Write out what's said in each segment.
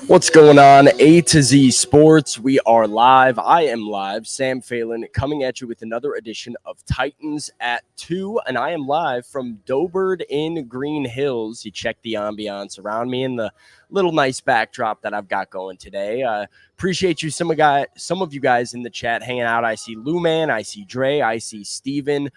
What's going on? A to Z Sports. We are live. I am live. Sam Phelan coming at you with another edition of Titans at 2. And I am live from Doberd in Green Hills. You check the ambiance around me and the little nice backdrop that I've got going today. Appreciate you, some of you guys in the chat hanging out. I see Lou Man, I see Dre, I see Steven.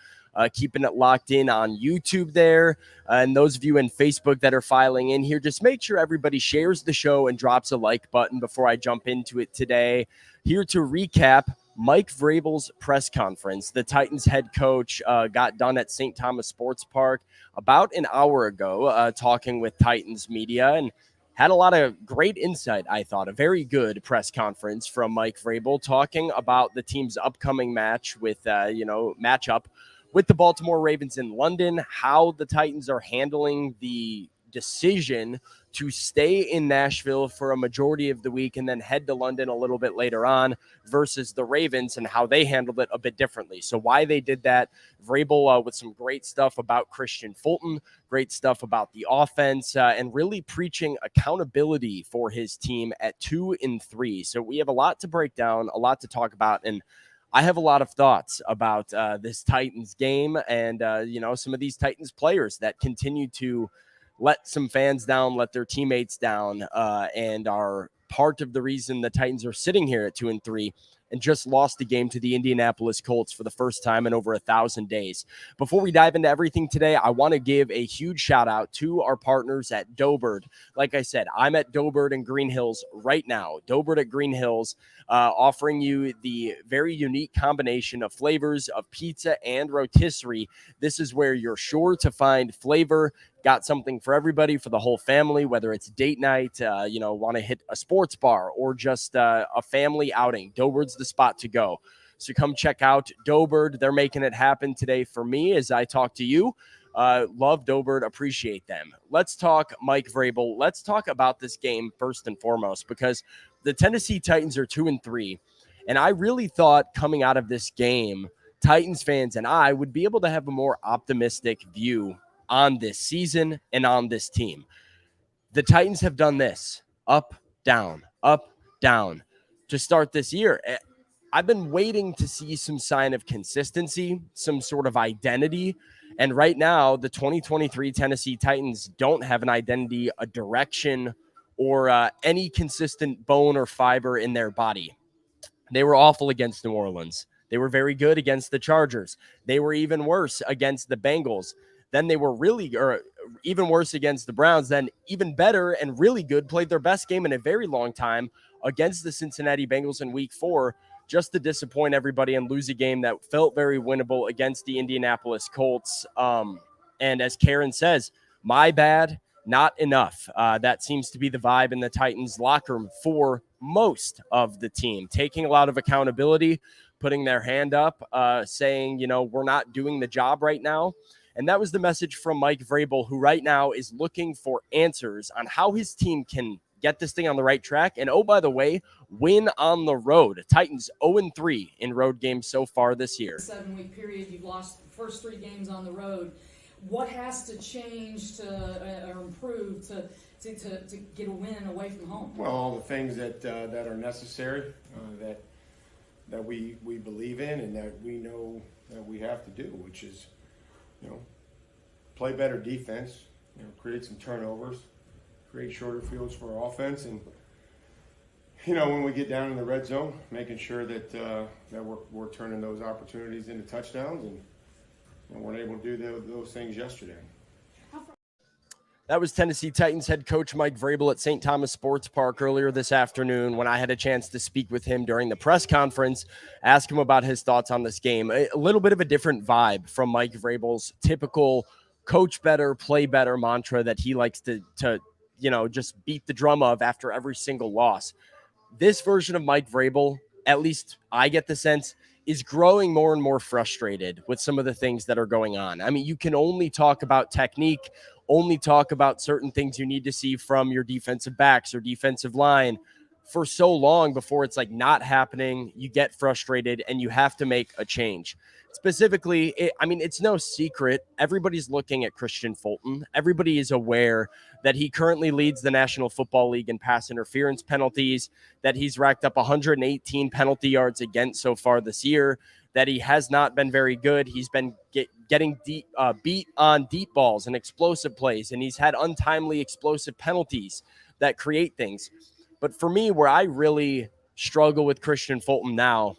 Keeping it locked in on YouTube there. And those of you in Facebook that are filing in here, just make sure everybody shares the show and drops a like button before I jump into it today. Here to recap Mike Vrabel's press conference. The Titans head coach got done at St. Thomas Sports Park about an hour ago talking with Titans media and had a lot of great insight, I thought. A very good press conference from Mike Vrabel talking about the team's upcoming match with, matchup with the Baltimore Ravens in London, how the Titans are handling the decision to stay in Nashville for a majority of the week and then head to London a little bit later on versus the Ravens and how they handled it a bit differently. So why they did that, Vrabel with some great stuff about Christian Fulton, great stuff about the offense, and really preaching accountability for his team at 2-3. So we have a lot to break down, a lot to talk about, and I have a lot of thoughts about this Titans game and, some of these Titans players that continue to let some fans down, let their teammates down, and are part of the reason the Titans are sitting here at 2-3 and just lost a game to the Indianapolis Colts for the first time in over 1,000 days. Before we dive into everything today, I want to give a huge shout out to our partners at Doberd. Like I said, I'm at Doberd in Green Hills right now. Doberd at Green Hills, offering you the very unique combination of flavors of pizza and rotisserie. This is where you're sure to find flavor. Got something for everybody, for the whole family, whether it's date night, want to hit a sports bar or just a family outing. Doberd's the spot to go. So come check out Doberd. They're making it happen today for me as I talk to you. Love Doberd, appreciate them. Let's talk Mike Vrabel. Let's talk about this game first and foremost because the Tennessee Titans are 2-3. And I really thought coming out of this game, Titans fans and I would be able to have a more optimistic view on this season and on this team. The Titans have done this up, down to start this year. I've been waiting to see some sign of consistency, some sort of identity. And right now, the 2023 Tennessee Titans don't have an identity, a direction, or any consistent bone or fiber in their body. They were awful against New Orleans. They were very good against the Chargers. They were even worse against the Bengals. Then they were even worse against the Browns. Then even better and really good, played their best game in a very long time against the Cincinnati Bengals in week 4, just to disappoint everybody and lose a game that felt very winnable against the Indianapolis Colts. And as Karen says, my bad, not enough. That seems to be the vibe in the Titans locker room for most of the team, taking a lot of accountability, putting their hand up, saying, we're not doing the job right now. And that was the message from Mike Vrabel, who right now is looking for answers on how his team can get this thing on the right track. And, oh, by the way, win on the road. Titans 0-3 in road games so far this year. 7-week period, you've lost the first 3 games on the road. What has to change or improve to get a win away from home? Well, all the things that are necessary, that we believe in and that we know that we have to do, which is, play better defense, create some turnovers, create shorter fields for our offense, and when we get down in the red zone, making sure that we're turning those opportunities into touchdowns, and we're able to do those things yesterday. That was Tennessee Titans head coach Mike Vrabel at St. Thomas Sports Park earlier this afternoon when I had a chance to speak with him during the press conference, ask him about his thoughts on this game. A little bit of a different vibe from Mike Vrabel's typical coach better, play better mantra that he likes to just beat the drum of after every single loss. This version of Mike Vrabel, at least I get the sense, is growing more and more frustrated with some of the things that are going on. I mean, you can only talk about technique, only talk about certain things you need to see from your defensive backs or defensive line for so long before it's like not happening. You get frustrated and you have to make a change. Specifically, it's no secret. Everybody's looking at Christian Fulton. Everybody is aware that he currently leads the National Football League in pass interference penalties, that he's racked up 118 penalty yards against so far this year, that he has not been very good. He's been getting beat on deep balls and explosive plays, and he's had untimely explosive penalties that create things. But for me, where I really struggle with Christian Fulton now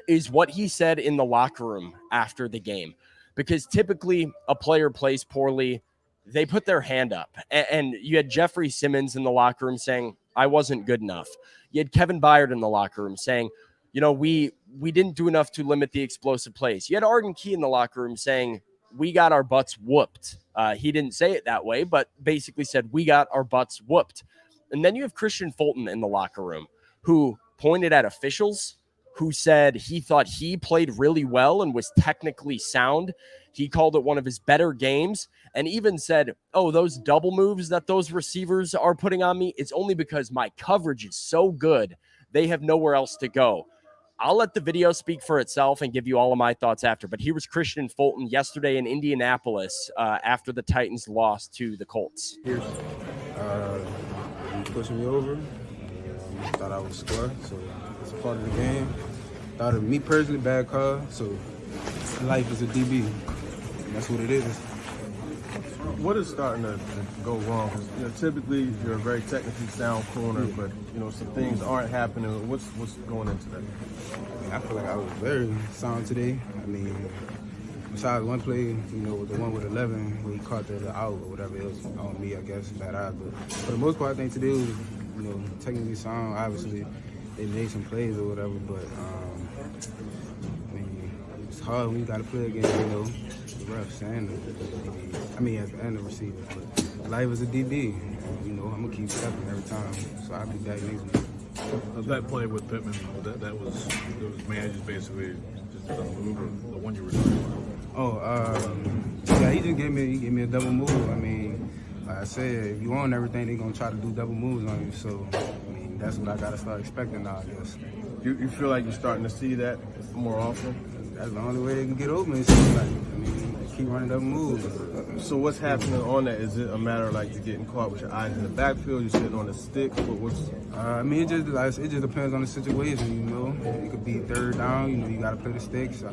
is what he said in the locker room after the game. Because typically a player plays poorly, they put their hand up. And you had Jeffrey Simmons in the locker room saying, I wasn't good enough. You had Kevin Byard in the locker room saying, we didn't do enough to limit the explosive plays. You had Arden Key in the locker room saying, we got our butts whooped. He didn't say it that way, but basically said, we got our butts whooped. And then you have Christian Fulton in the locker room who pointed at officials, who said he thought he played really well and was technically sound. He called it one of his better games and even said, those double moves that those receivers are putting on me, it's only because my coverage is so good. They have nowhere else to go. I'll let the video speak for itself and give you all of my thoughts after. But here was Christian Fulton yesterday in Indianapolis after the Titans lost to the Colts. He pushing me over. Thought I would score, so it's a part of the game. Thought of me personally, bad call. So life is a DB. And that's what it is. What is starting to go wrong? Because typically you're a very technically sound corner, but some things aren't happening. What's going into that? I feel like I was very sound today. Besides one play, with the one with 11, where he caught the out or whatever, it was on me, I guess, bad eyes. But for the most part, I think today was, technically sound. Obviously, they made some plays or whatever, but it's hard when you got to play against, the refs and the receivers. But life is a DB. I'm gonna keep stepping every time, so I'll be back next week. That play with Pittman, that was managed basically just a move, or the one you were doing. Yeah, he gave me a double move. Like I said, if you own everything, they're gonna try to do double moves on you. So, that's what I gotta start expecting now, I guess. You feel like you're starting to see that more often? That's the only way they can get open. Keep running double moves. So what's happening on that? Is it a matter of like you're getting caught with your eyes in the backfield? You're sitting on the stick? It just depends on the situation. It could be third down. You gotta play the sticks. It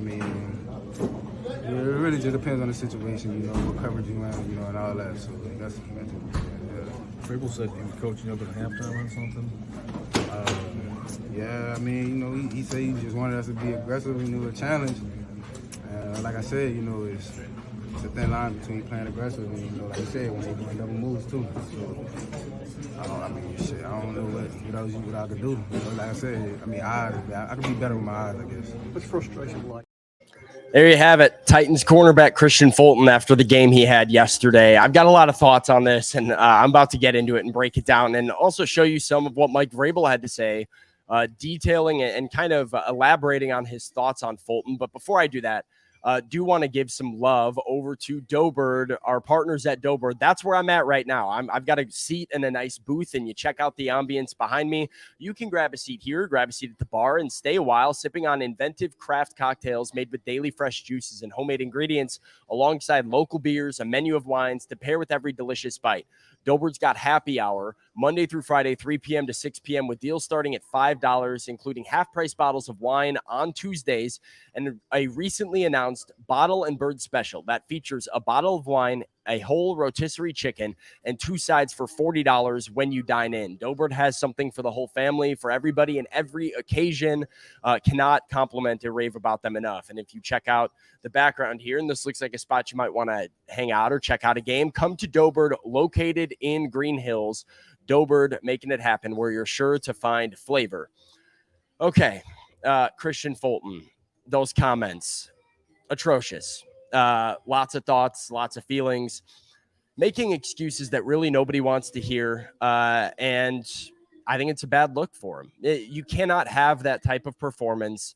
really just depends on the situation. What coverage you in, and all that. So that's Vrabel said he was coaching up at halftime on something. He said he just wanted us to be aggressive and a challenge. Like I said, it's a thin line between playing aggressive and, like you said, when they're doing double moves too. So, I don't know what I could do. Like I said, I could be better with my eyes, I guess. What's frustration like? There you have it. Titans cornerback Christian Fulton after the game he had yesterday. I've got a lot of thoughts on this, and I'm about to get into it and break it down and also show you some of what Mike Vrabel had to say, detailing and kind of elaborating on his thoughts on Fulton. But before I do that, do want to give some love over to Doughbird, our partners at Doughbird. That's where I'm at right now. I've got a seat in a nice booth, and you check out the ambience behind me. You can grab a seat here, grab a seat at the bar, and stay a while sipping on inventive craft cocktails made with daily fresh juices and homemade ingredients, alongside local beers, a menu of wines to pair with every delicious bite. Doughbird's got happy hour Monday through Friday, 3 p.m. to 6 p.m. with deals starting at $5, including half-price bottles of wine on Tuesdays, and a recently announced Bottle and Bird special that features a bottle of wine, a whole rotisserie chicken, and 2 sides for $40 when you dine in. Doughbird has something for the whole family, for everybody, and every occasion. Cannot compliment or rave about them enough. And if you check out the background here, and this looks like a spot you might want to hang out or check out a game, come to Doughbird, located in Green Hills. Doughbird, making it happen, where you're sure to find flavor. Okay, Christian Fulton, those comments, atrocious. Lots of thoughts, lots of feelings, making excuses that really nobody wants to hear. And I think it's a bad look for him. You cannot have that type of performance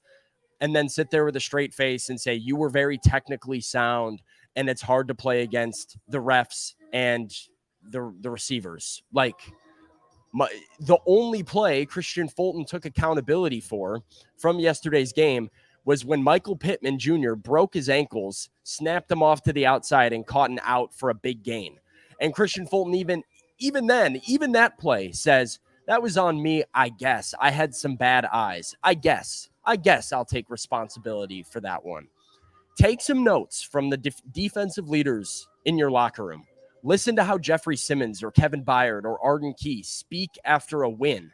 and then sit there with a straight face and say you were very technically sound and it's hard to play against the refs and the receivers. Like, The only play Christian Fulton took accountability for from yesterday's game was when Michael Pittman Jr. broke his ankles, snapped him off to the outside, and caught an out for a big gain. And Christian Fulton, even that play says, that was on me, I guess. I had some bad eyes. I guess I'll take responsibility for that one. Take some notes from the defensive leaders in your locker room. Listen to how Jeffrey Simmons or Kevin Byard or Arden Key speak after a win,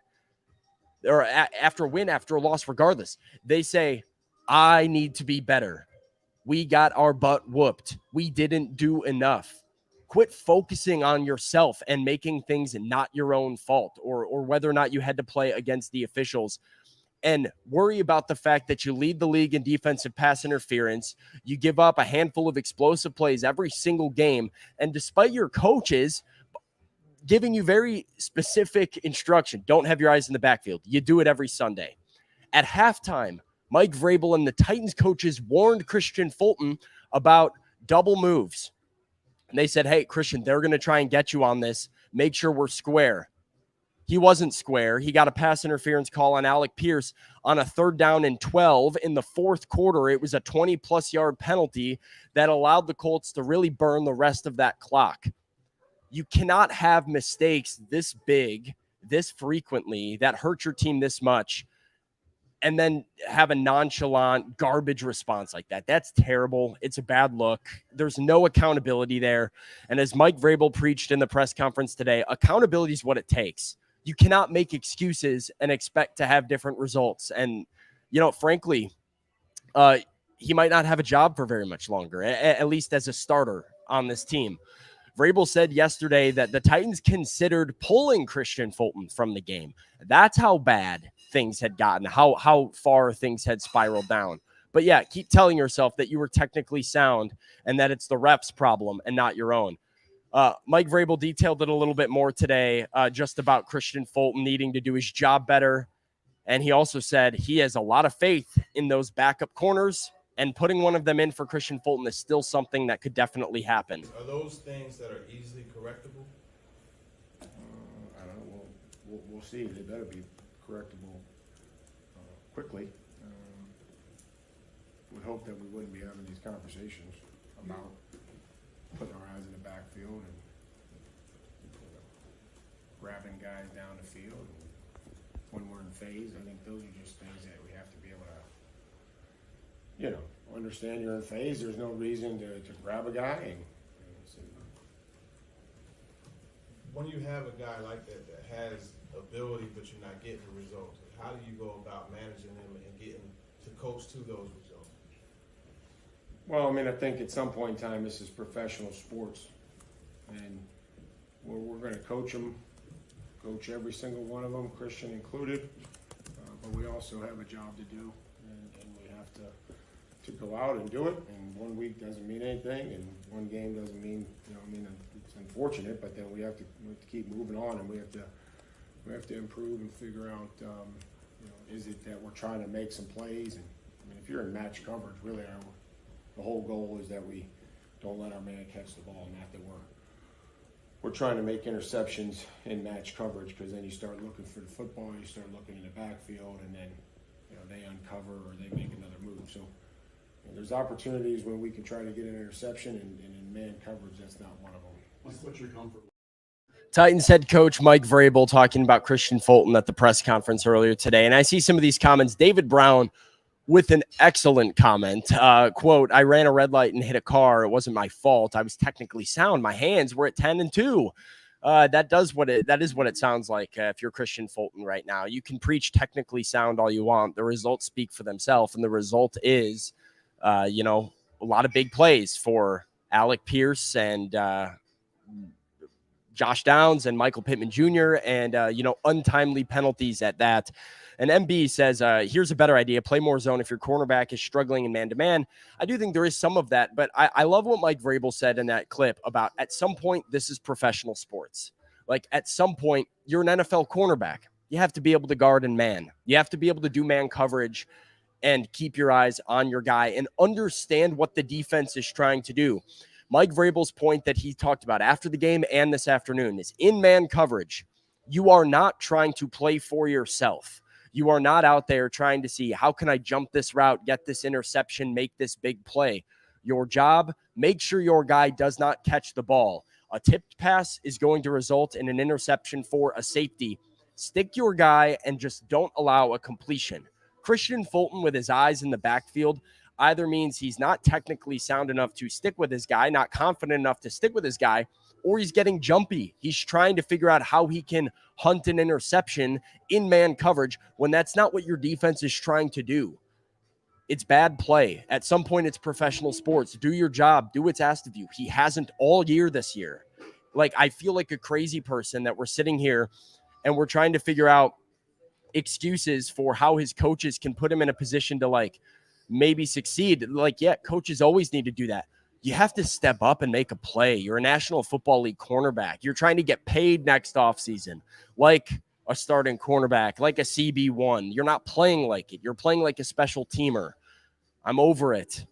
or after a loss, regardless. They say, I need to be better. We got our butt whooped. We didn't do enough. Quit focusing on yourself and making things not your own fault, or whether or not you had to play against the officials, and worry about the fact that you lead the league in defensive pass interference. You give up a handful of explosive plays every single game. And despite your coaches giving you very specific instruction, don't have your eyes in the backfield, you do it every Sunday. At halftime, Mike Vrabel and the Titans coaches warned Christian Fulton about double moves. And they said, hey, Christian, they're going to try and get you on this. Make sure we're square. He wasn't square. He got a pass interference call on Alec Pierce on a 3rd down and 12 in the 4th quarter. It was a 20-plus yard penalty that allowed the Colts to really burn the rest of that clock. You cannot have mistakes this big, this frequently, that hurt your team this much, and then have a nonchalant garbage response like that. That's terrible. It's a bad look. There's no accountability there. And as Mike Vrabel preached in the press conference today, accountability is what it takes. You cannot make excuses and expect to have different results. And, frankly, he might not have a job for very much longer, at least as a starter on this team. Vrabel said yesterday that the Titans considered pulling Christian Fulton from the game. That's how bad things had gotten, how far things had spiraled down. But yeah, keep telling yourself that you were technically sound and that it's the ref's problem and not your own. Mike Vrabel detailed it a little bit more today, just about Christian Fulton needing to do his job better. And he also said he has a lot of faith in those backup corners, and putting one of them in for Christian Fulton is still something that could definitely happen. Are those things that are easily correctable? I don't know. We'll see. They better be correctable quickly. Would hope that we wouldn't be having these conversations about putting our eyes in the backfield and grabbing guys down the field. And when we're in phase, I think those are just things that we have to be able to, understand you're in phase. There's no reason to grab a guy. When you have a guy like that has ability but you're not getting the results, how do you go about managing him and getting to coach to those results? Well, I think at some point in time, this is professional sports, and we're going to coach every single one of them, Christian included, but we also have a job to do, and we have to go out and do it, and 1 week doesn't mean anything, and one game doesn't mean, it's unfortunate, but then we have to keep moving on, and we have to improve and figure out, is it that we're trying to make some plays, and if you're in match coverage, really, the whole goal is that we don't let our man catch the ball, not that we're trying to make interceptions in match coverage, because then you start looking for the football, you start looking in the backfield, and then they uncover or they make another move. So there's opportunities when we can try to get an interception, and in man coverage, that's not one of them. What's your comfort? Titans head coach Mike Vrabel talking about Christian Fulton at the press conference earlier today. And I see some of these comments. David Brown with an excellent comment, quote, I ran a red light and hit a car. It wasn't my fault. I was technically sound. My hands were at 10-2. That is what it sounds like if you're Christian Fulton right now. You can preach technically sound all you want. The results speak for themselves, and the result is, a lot of big plays for Alec Pierce and Josh Downs and Michael Pittman Jr. and, untimely penalties at that. And MB says, here's a better idea. Play more zone if your cornerback is struggling in man-to-man. I do think there is some of that, but I love what Mike Vrabel said in that clip about at some point, this is professional sports. Like at some point, you're an NFL cornerback. You have to be able to guard in man. You have to be able to do man coverage and keep your eyes on your guy and understand what the defense is trying to do. Mike Vrabel's point that he talked about after the game and this afternoon is in man coverage. You are not trying to play for yourself. You are not out there trying to see, how can I jump this route, get this interception, make this big play. Your job, make sure your guy does not catch the ball. A tipped pass is going to result in an interception for a safety. Stick your guy and just don't allow a completion. Christian Fulton with his eyes in the backfield either means he's not technically sound enough to stick with his guy, not confident enough to stick with his guy, or he's getting jumpy. He's trying to figure out how he can hunt an interception in man coverage when that's not what your defense is trying to do. It's bad play. At some point, it's professional sports. Do your job. Do what's asked of you. He hasn't all year this year. Like, I feel like a crazy person that we're sitting here and we're trying to figure out excuses for how his coaches can put him in a position to, like, maybe succeed. Like, yeah, coaches always need to do that. You have to step up and make a play. You're a National Football League cornerback. You're trying to get paid next offseason, like a starting cornerback, like a CB1. You're not playing like it. You're playing like a special teamer. I'm over it.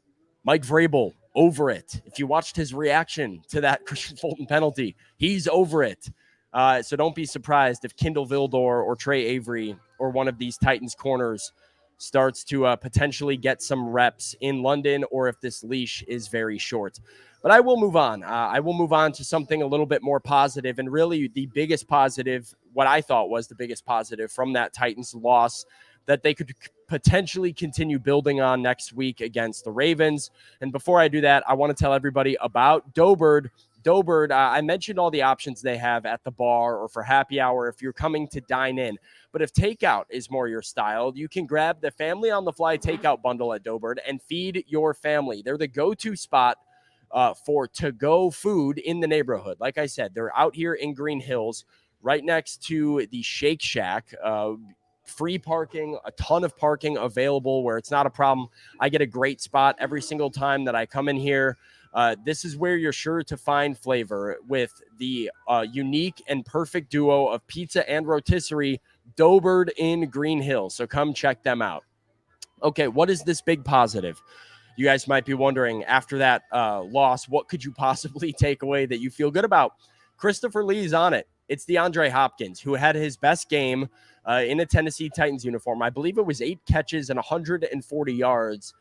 Mike Vrabel, over it. If you watched his reaction to that Christian Fulton penalty, he's over it. So don't be surprised if Kindle Vildor or Trey Avery or one of these Titans corners starts to potentially get some reps in London, or if this leash is very short. But I will move on. I will move on to something a little bit more positive, and really the biggest positive, what I thought was the biggest positive from that Titans loss that they could potentially continue building on next week against the Ravens. And before I do that, I want to tell everybody about Doughbird. Doughbird, I mentioned all the options they have at the bar or for happy hour if you're coming to dine in. But if takeout is more your style, you can grab the Family on the Fly takeout bundle at Doughbird and feed your family. They're the go-to spot for to-go food in the neighborhood. Like I said, they're out here in Green Hills, right next to the Shake Shack. Free parking, a ton of parking available where it's not a problem. I get a great spot every single time that I come in here. This is where you're sure to find flavor with the unique and perfect duo of pizza and rotisserie, Doughbird in Green Hills. So come check them out. Okay, what is this big positive? You guys might be wondering, after that loss, what could you possibly take away that you feel good about? Christopher Lee's on it. It's DeAndre Hopkins, who had his best game in a Tennessee Titans uniform. I believe it was 8 catches and 140 yards.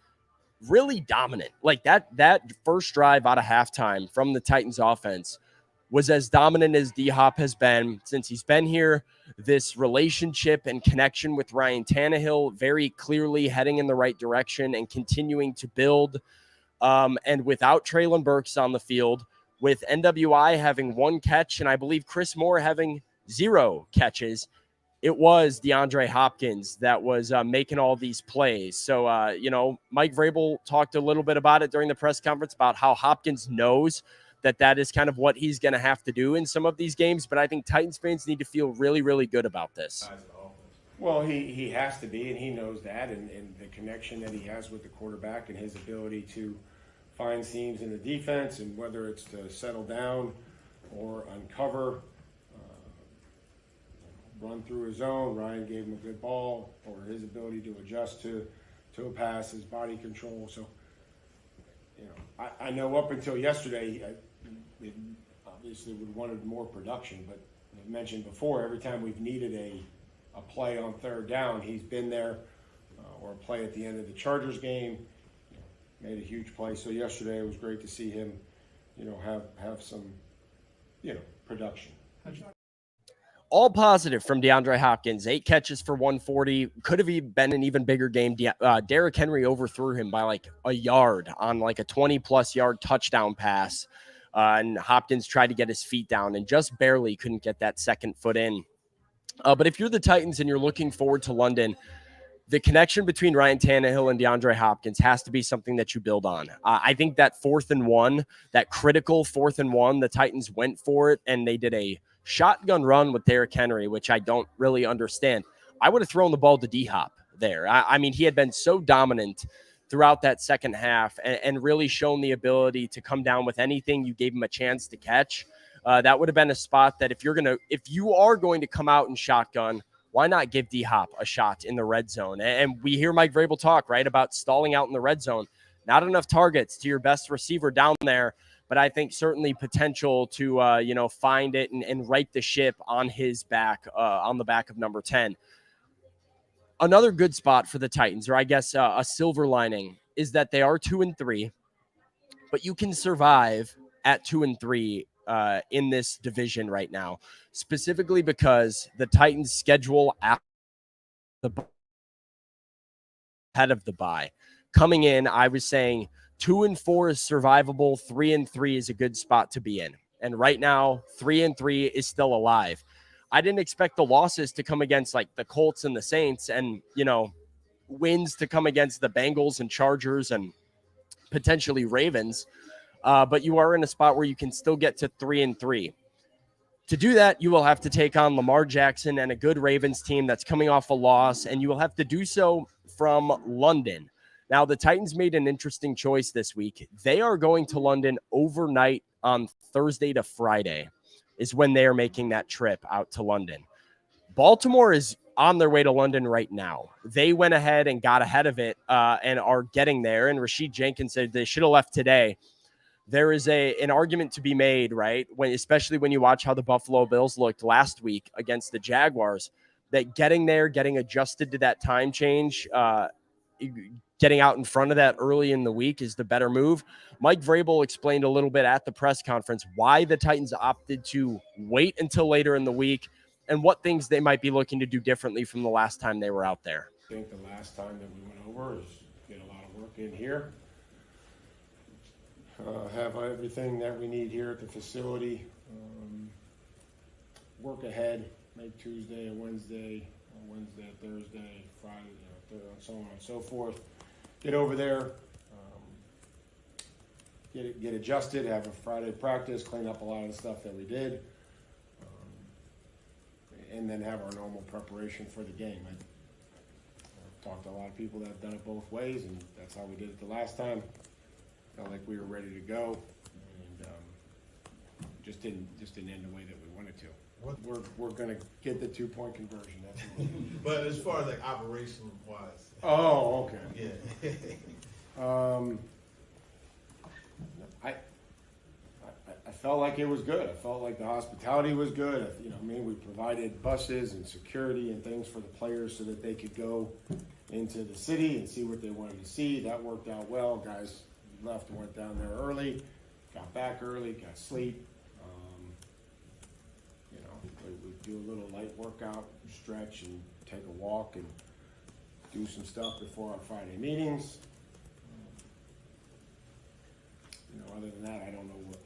Really dominant. Like that first drive out of halftime from the Titans offense was as dominant as D-Hop has been since he's been here. This relationship and connection with Ryan Tannehill very clearly heading in the right direction and continuing to build. And without Treylon Burks on the field, with NWI having 1 catch and I believe Chris Moore having 0 catches, it was DeAndre Hopkins that was making all these plays. So, Mike Vrabel talked a little bit about it during the press conference about how Hopkins knows that is kind of what he's going to have to do in some of these games. But I think Titans fans need to feel really, really good about this. Well, he has to be, and he knows that, and the connection that he has with the quarterback and his ability to find seams in the defense, and whether it's to settle down or uncover, run through his zone. Ryan gave him a good ball, or his ability to adjust to a pass, his body control. So, I know up until yesterday, we obviously would have wanted more production, but I mentioned before, every time we've needed a play on third down, he's been there, or a play at the end of the Chargers game, made a huge play. So yesterday it was great to see him, have some, production. All positive from DeAndre Hopkins. 8 catches for 140. Could have been an even bigger game. Derrick Henry overthrew him by like a yard on like a 20-plus yard touchdown pass. And Hopkins tried to get his feet down and just barely couldn't get that second foot in. But if you're the Titans and you're looking forward to London, the connection between Ryan Tannehill and DeAndre Hopkins has to be something that you build on. I think that 4th and 1, that critical 4th and 1, the Titans went for it and they did a shotgun run with Derrick Henry, which I don't really understand. I would have thrown the ball to D-Hop there. I mean, he had been so dominant throughout that second half and really shown the ability to come down with anything you gave him a chance to catch. That would have been a spot that if you are going to come out and shotgun, why not give D-Hop a shot in the red zone? And we hear Mike Vrabel talk, right, about stalling out in the red zone. Not enough targets to your best receiver down there. but I think certainly potential to, find it and right the ship on his back, on the back of number 10. Another good spot for the Titans, or I guess a silver lining, is that they are 2-3, but you can survive at 2-3 in this division right now, specifically because the Titans' schedule after the ahead of the bye. Coming in, I was saying 2-4 is survivable. 3-3 is a good spot to be in. And right now, 3-3 is still alive. I didn't expect the losses to come against like the Colts and the Saints and, wins to come against the Bengals and Chargers and potentially Ravens. But you are in a spot where you can still get to 3-3. To do that, you will have to take on Lamar Jackson and a good Ravens team that's coming off a loss, and you will have to do so from London. Now, the Titans made an interesting choice this week. They are going to London overnight on Thursday to Friday is when they are making that trip out to London. Baltimore is on their way to London right now. They went ahead and got ahead of it and are getting there, and Rashid Jenkins said they should have left today. There is an argument to be made, right? Especially when you watch how the Buffalo Bills looked last week against the Jaguars, that getting there, getting adjusted to that time change, getting out in front of that early in the week is the better move. Mike Vrabel explained a little bit at the press conference why the Titans opted to wait until later in the week and what things they might be looking to do differently from the last time they were out there. I think the last time that we went over is get a lot of work in here. Have everything that we need here at the facility. Work ahead, make Tuesday a Wednesday, Wednesday a Thursday, Friday, so on and so forth. Get over there, get adjusted, have a Friday practice, clean up a lot of the stuff that we did, and then have our normal preparation for the game. I've talked to a lot of people that have done it both ways, and that's how we did it the last time. Felt like we were ready to go, and just didn't end the way that we wanted to. We're going to get the 2-point conversion. That's But as far as like operation wise. Oh, okay. Yeah. I felt like it was good. I felt like the hospitality was good. We provided buses and security and things for the players so that they could go into the city and see what they wanted to see. That worked out well. Guys left, went down there early, got back early, got sleep. We do a little light workout, stretch, and take a walk, and do some stuff before our Friday meetings. Other than that, I don't know what,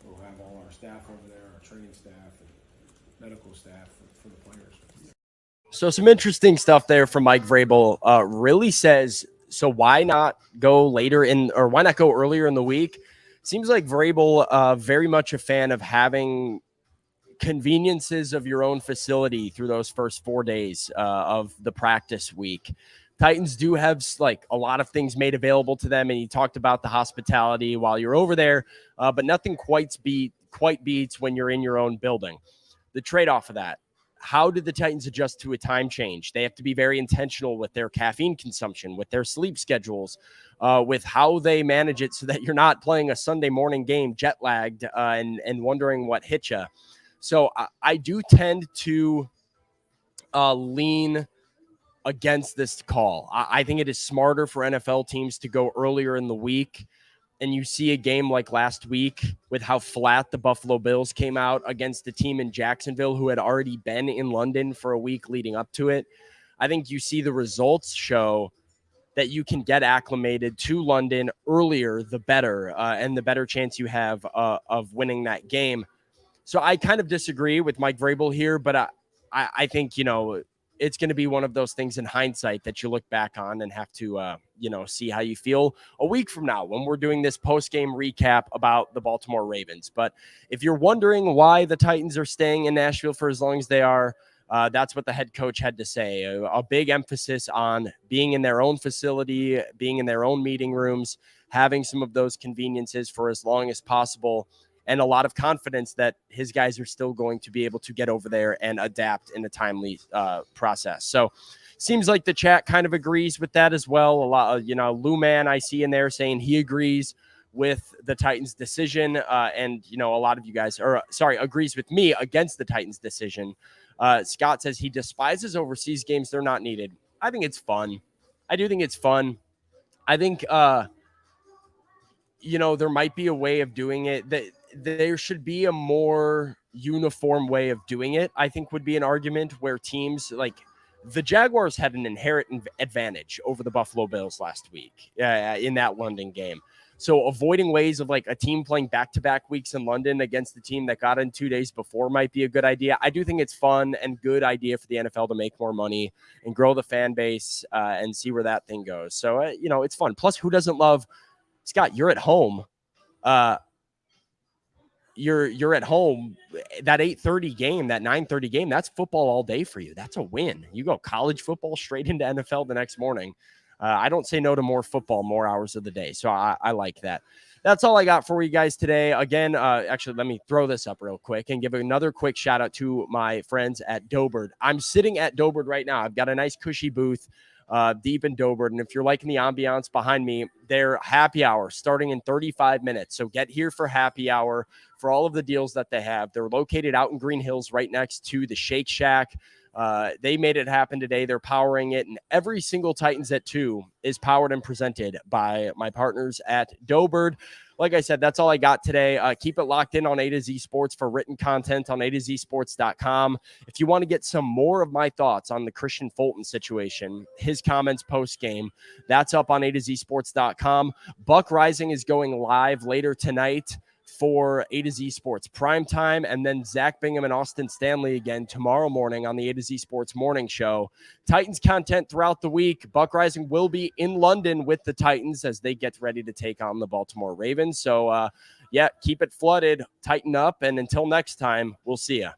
we'll have all our staff over there, our training staff and medical staff for the players. So some interesting stuff there from Mike Vrabel. Really says, so why not go why not go earlier in the week? Seems like Vrabel very much a fan of having conveniences of your own facility through those first 4 days of the practice week. Titans do have like a lot of things made available to them, and he talked about the hospitality while you're over there, but nothing quite beats when you're in your own building. The trade-off of that, how did the Titans adjust to a time change? They have to be very intentional with their caffeine consumption, with their sleep schedules, with how they manage it so that you're not playing a Sunday morning game jet-lagged and wondering what hit you. So I do tend to lean against this call. I think it is smarter for NFL teams to go earlier in the week. And you see a game like last week with how flat the Buffalo Bills came out against a team in Jacksonville who had already been in London for a week leading up to it. I think you see the results show that you can get acclimated to London earlier, the better, and the better chance you have of winning that game. So I kind of disagree with Mike Vrabel here, but I think, it's going to be one of those things in hindsight that you look back on and have to, see how you feel a week from now when we're doing this post-game recap about the Baltimore Ravens. But if you're wondering why the Titans are staying in Nashville for as long as they are, that's what the head coach had to say. A big emphasis on being in their own facility, being in their own meeting rooms, having some of those conveniences for as long as possible, and a lot of confidence that his guys are still going to be able to get over there and adapt in a timely process. So seems like the chat kind of agrees with that as well. A lot of, Lou Man I see in there saying he agrees with the Titans decision. And, a lot of you guys agrees with me against the Titans decision. Scott says he despises overseas games. They're not needed. I think it's fun. I do think it's fun. I think, there might be a way of doing it that there should be a more uniform way of doing it. I think would be an argument where teams like the Jaguars had an inherent advantage over the Buffalo Bills last week in that London game. So avoiding ways of like a team playing back-to-back weeks in London against the team that got in 2 days before might be a good idea. I do think it's fun and good idea for the NFL to make more money and grow the fan base and see where that thing goes. So, it's fun. Plus, who doesn't love Scott? You're at home. You're at home. That 8:30 game, that 9:30 game, that's football all day for you. That's a win. You go college football straight into NFL the next morning. I don't say no to more football, more hours of the day. So I like that. That's all I got for you guys today. Again, actually, let me throw this up real quick and give another quick shout out to my friends at Dobird. I'm sitting at Dobird right now. I've got a nice cushy booth deep in Dobird. And if you're liking the ambiance behind me, their happy hour starting in 35 minutes. So get here for happy hour for all of the deals that they have. They're located out in Green Hills right next to the Shake Shack. They made it happen today. They're powering it. And every single Titans at 2 is powered and presented by my partners at Dobird. Like I said, that's all I got today. Keep it locked in on A to Z Sports for written content on atozsports.com. If you want to get some more of my thoughts on the Christian Fulton situation, his comments post-game, that's up on atozsports.com. Buck Rising is going live later tonight for A to Z Sports Primetime, and then Zach Bingham and Austin Stanley again tomorrow morning on the A to Z Sports Morning Show. Titans content throughout the week. Buck Rising will be in London with the Titans as they get ready to take on the Baltimore Ravens. So, keep it flooded, tighten up, and until next time, we'll see ya.